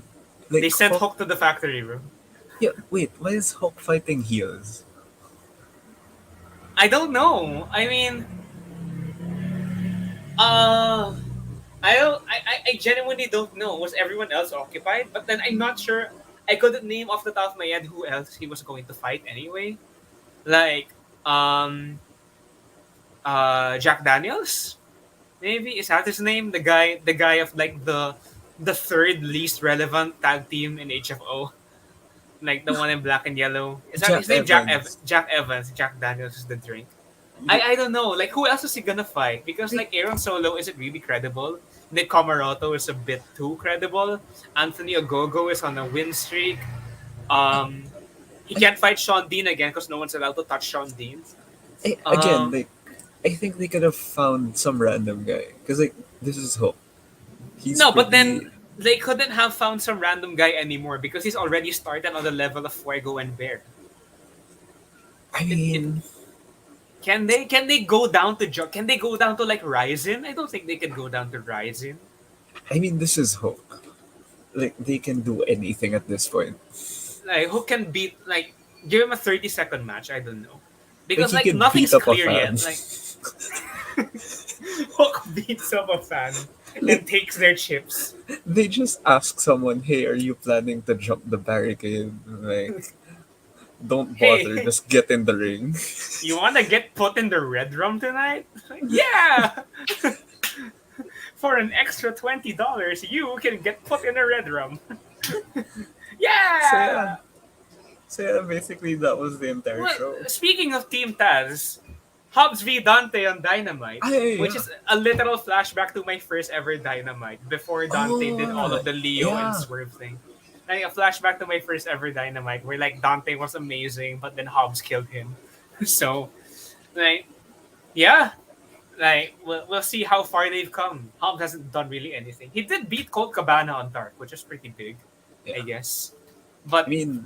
They Like sent Hawk. Hook to the factory room. Yeah. Wait. Why is Hawk fighting heels? I don't know. I mean, uh, I genuinely don't know. Was everyone else occupied? But then I'm not sure. I couldn't name off the top of my head who else he was going to fight anyway. Like, um, Jack Daniels, maybe is that his name? The guy of like the third least relevant tag team in HFO, like the one in black and yellow. Is that Jack his name? Evans. Jack Evans. Jack Daniels is the drink. I don't know. Like, who else is he gonna fight? Because Like, like Aaron Solo isn't really credible. Nick Comoroto is a bit too credible. Anthony Ogogo is on a win streak. Um, he I, can't fight Sean Dean again because no one's allowed to touch Sean Dean. again, Um, like, I think they could have found some random guy. Because, like, this is Hook. He's no, but then pretty. they couldn't have found some random guy anymore because he's already started on the level of Fuego and Bear. I It mean, can they go down to can they go down to like Ryzen? I don't think they can go down to Ryzen. this is Hook. Like, they can do anything at this point. Like who can beat like give him a 30-second match? I don't know. Like, Because he like can beat nothing's up a clear fan. yet. Like Hook beats up a fan Like, and takes their chips. they just ask someone, hey, are you planning to jump the barricade? Like, don't bother, Hey, just get in the ring. you wanna get put in the red room tonight? Like, yeah! For an extra $20, you can get put in a red room. So, yeah. Yeah! So, yeah, basically, that was the entire Well, show. speaking of Team Taz, Hobbs v Dante on Dynamite, which Yeah. is a literal flashback to my first ever Dynamite before Dante did all Oh, of the Leo and yeah. Swerve thing. Like a flashback to my first ever Dynamite where like Dante was amazing, but then Hobbs killed him. So, like, yeah, like we'll see how far they've come. Hobbs hasn't done really anything. He did beat Colt Cabana on Dark, which is pretty big, I Yeah. guess. I But mean,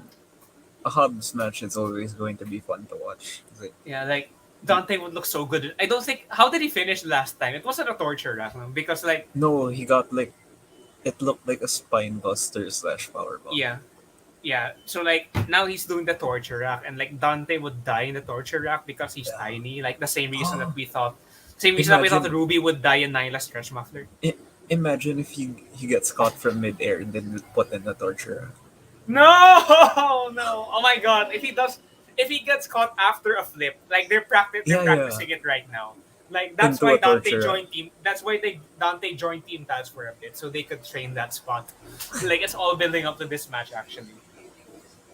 a Hobbs match is always going to be fun to watch. It's like, yeah, like Dante would look so good. I don't think how did he finish last time? It wasn't a torture rack no? Because like no, he got like, it looked like a spine buster slash powerbomb. yeah, yeah. So like now he's doing the torture rack, and like Dante would die in the torture rack because he's Yeah. tiny. Like the same reason that Oh, we thought, same reason that we thought imagine, Ruby would die in Nyla's stretch muffler. imagine if he gets caught from midair and then put in the torture No, no. Oh my god. If he gets caught after a flip, like they're Yeah, yeah. practicing it right now. Like that's Into why a Dante torture. joined team. That's why Dante joined Team Taz for a bit, so they could train that spot. Like it's all building up to this match actually.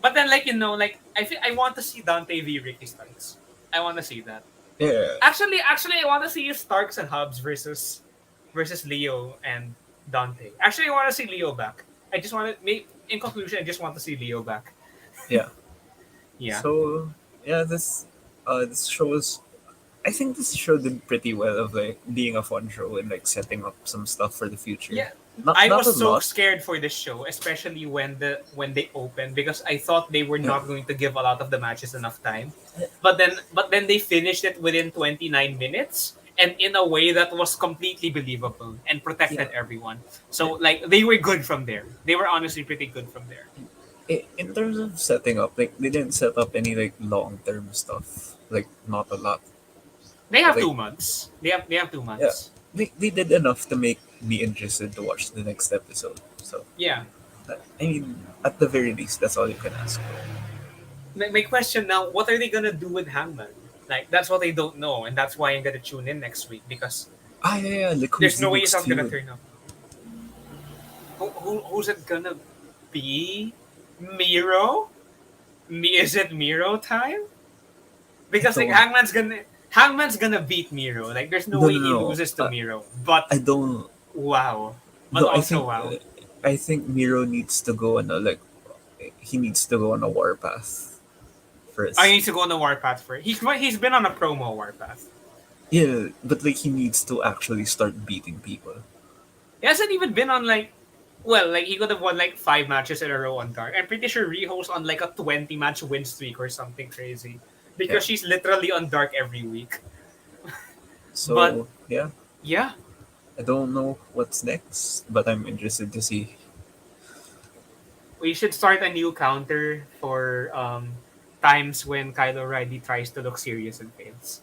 But then like like I want to see Dante v Ricky Starks. I want to see that. Yeah. Actually, I want to see Starks and Hubs versus Leo and Dante. Actually, I want to see Leo back. I just want to make in conclusion. I just want to see Leo back. Yeah. Yeah. So yeah, this show is. I think this show did pretty well of like being a fun show and like setting up some stuff for the future. Yeah. Not I not a was so lot. scared for this show, especially when they opened because I thought they were Yeah. not going to give a lot of the matches enough time. But then they finished it within 29 minutes and in a way that was completely believable and Yeah. protected everyone. So like they were good from there. They were honestly pretty good from there. In terms of setting up, like they didn't set up any like long term stuff. Like not a lot. They But have like 2 months. They have two yeah, months. they did enough to make me interested to watch the next episode. So Yeah. I mean, at the very least, that's all you can ask for. My question now: what are they gonna do with Hangman? Like that's what I don't know, and that's why I'm gonna tune in next week because Ah, yeah, yeah. Like who's there's the no way he's next not gonna feud? turn up. Who's it gonna be? Miro? Is it Miro time? I Because like don't. Hangman's gonna beat Miro. Like there's no No, way no, he no. loses to Miro. But I don't. wow. But No, also wow. I think Miro needs to go on a like. He needs to go on a warpath I first. need to go on the warpath for it. He's been on a promo warpath. Yeah, but like he needs to actually start beating people. He hasn't even been on like well, like he could have won like 5 matches in a row on Dark. I'm pretty sure Riho's on like a 20 match win streak or something crazy. Yeah. Because she's literally on Dark every week. But So yeah, yeah, I don't know what's next, but I'm interested to see. we should start a new counter for times when Kyle O'Reilly tries to look serious and fails.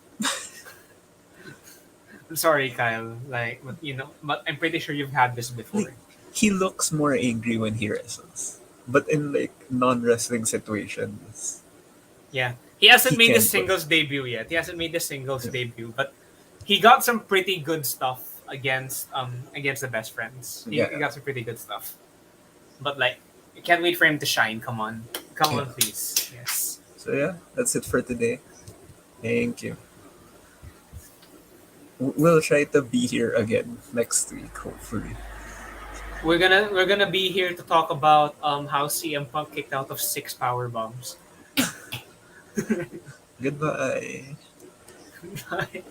I'm sorry, Kyle. Like, but, but I'm pretty sure you've had this Like before. he looks more angry when he wrestles, but in like non-wrestling situations, Yeah, he hasn't he made the can't look. singles debut yet. He hasn't made the singles Yeah. debut, but he got some pretty good stuff against the best friends. He Yeah. got some pretty good stuff. But like, I can't wait for him to shine. Come Yeah. on, please. Yes, So yeah, that's it for today. Thank you. We'll try to be here again next week, hopefully. we're gonna be here to talk about how CM Punk kicked out of 6 power bombs. Goodbye. Bye.